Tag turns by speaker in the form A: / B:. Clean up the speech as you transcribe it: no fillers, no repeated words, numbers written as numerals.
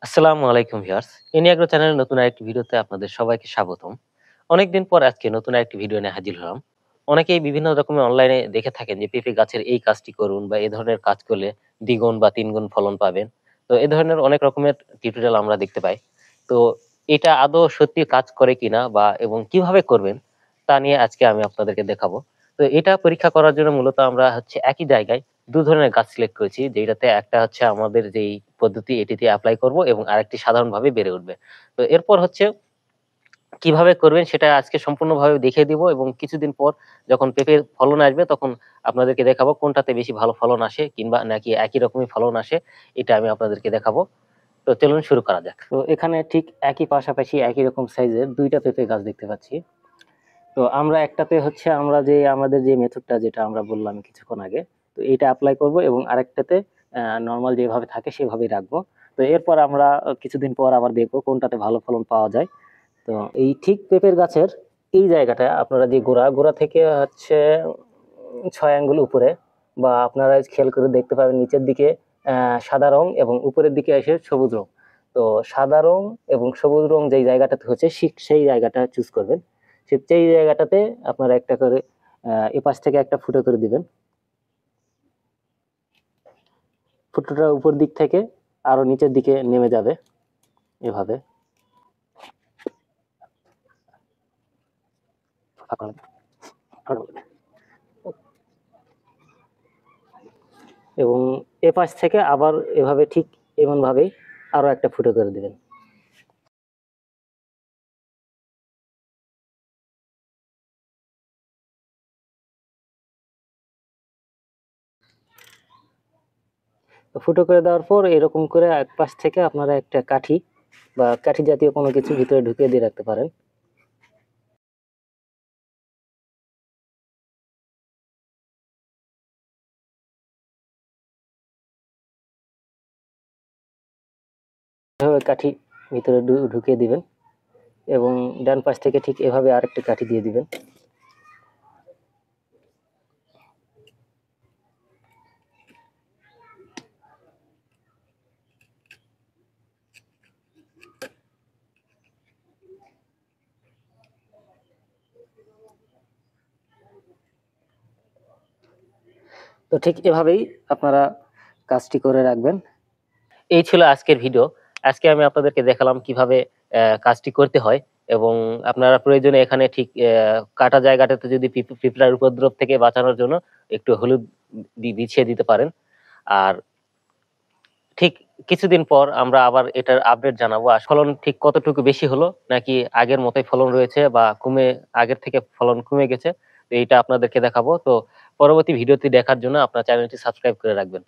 A: আসসালামু আলাইকুম ভিউয়ার্স। এনিয়াগ্রো চ্যানেলের নতুন আরেকটি ভিডিওতে আপনাদের সবাইকে স্বাগতম। অনেকদিন পর আজকে নতুন আরেকটি ভিডিও নিয়ে হাজির হলাম। অনেকেই বিভিন্ন রকমের অনলাইনে দেখে থাকেন যে পেঁপে গাছের এই কাজটি করুন বা এই ধরনের কাজ করলে দ্বিগুণ বা তিনগুণ ফলন পাবেন। তো এ ধরনের অনেক রকমের টিউটোরিয়াল আমরা দেখতে পাই। তো এটা আদৌ সত্যি কাজ করে কিনা বা এবং কিভাবে করবেন তা নিয়ে আজকে আমি আপনাদেরকে দেখাবো। তো এটা পরীক্ষা করার জন্য মূলত আমরা হচ্ছে একই জায়গায় ২ ধরনের গাছ সিলেক্ট করেছি। যেটাতে একটা হচ্ছে আমাদের যেই পদ্ধতি এটিতে এপ্লাই করব এবং আরেকটি সাধারণভাবে বেড়ে উঠবে। তো এরপর হচ্ছে কিভাবে করবেন সেটা আজকে সম্পূর্ণভাবে দেখিয়ে দিব এবং কিছুদিন পর যখন পেঁপের ফলন আসবে তখন আপনাদেরকে দেখাবো কোনটাতে বেশি ভালো ফলন আসে কিংবা নাকি একই রকমই ফলন আসে, এটা আমি আপনাদেরকে দেখাবো। তো চলুন শুরু করা যাক। তো এখানে ঠিক একই পাশাপাশি একই রকম সাইজের ২ টা পেঁপে গাছ দেখতে পাচ্ছি। তো আমরা একটাতে হচ্ছে আমরা যে আমাদের যে মেথডটা যেটা আমরা বললাম কিছুক্ষণ আগে, তো এইটা এপ্লাই করব এবং আরেকটাতে নরমাল যেভাবে থাকে সেভাবেই রাখবো। তো এরপর আমরা কিছুদিন পর আবার দেখবো কোনটাতে ভালো ফলন পাওয়া যায়। তো এই ঠিক পেঁপের গাছের এই জায়গাটা আপনারা যে গোড়া থেকে হচ্ছে ৬ আঙ্গুল উপরে বা আপনারা খেয়াল করে দেখতে পাবেন নিচের দিকে সাদা রং এবং উপরের দিকে এসে সবুজ রং। তো সাদা রং এবং সবুজ রং যেই জায়গাটাতে হচ্ছে সেই জায়গাটা চুজ করবেন। সেই জায়গাটাতে আপনারা একটা করে এপাশ থেকে একটা ফুটো করে দিবেন। ফুটোটা উপর দিক থেকে আরো নিচের দিকে নেমে যাবে এভাবে। এবং এপাশ থেকে আবার এভাবে ঠিক এমন ভাবেই আরো একটা ফুটো করে দিবেন। তো ফুটো করে দেওয়ার পর এরকম করে এক পাশ থেকে আপনারা একটা কাঠি বা কাঠি জাতীয় কোনো কিছু ভিতরে ঢুকিয়ে দিয়ে রাখতে পারেন। এভাবে কাঠি ভিতরে ঢুকিয়ে দিবেন এবং ডান পাশ থেকে ঠিক এভাবে আরেকটা কাঠি দিয়ে দিবেন। তো ঠিক এভাবেই আপনারা কাজটি করে রাখবেন। এই ছিল আজকের ভিডিও। আজকে আমি আপনাদেরকে দেখালাম কিভাবে কাজটি করতে হয় এবং আপনারা প্রয়োজনে এখানে ঠিক কাটা জায়গাটাতে যদি পিঁপড়ার উপদ্রব থেকে বাঁচানোর জন্য একটু হলুদ বিছিয়ে দিতে পারেন। আর ঠিক কিছুদিন পর আমরা আবার এটার আপডেট জানাবো আর ফলন ঠিক কতটুকু বেশি হলো নাকি আগের মতোই ফলন রয়েছে বা আগের থেকে ফলন কমে গেছে। তো এইটা আপনাদেরকে দেখাবো। তো পরবর্তী ভিডিওটি দেখার জন্য আপনার চ্যানেলটি সাবস্ক্রাইব করে রাখবেন।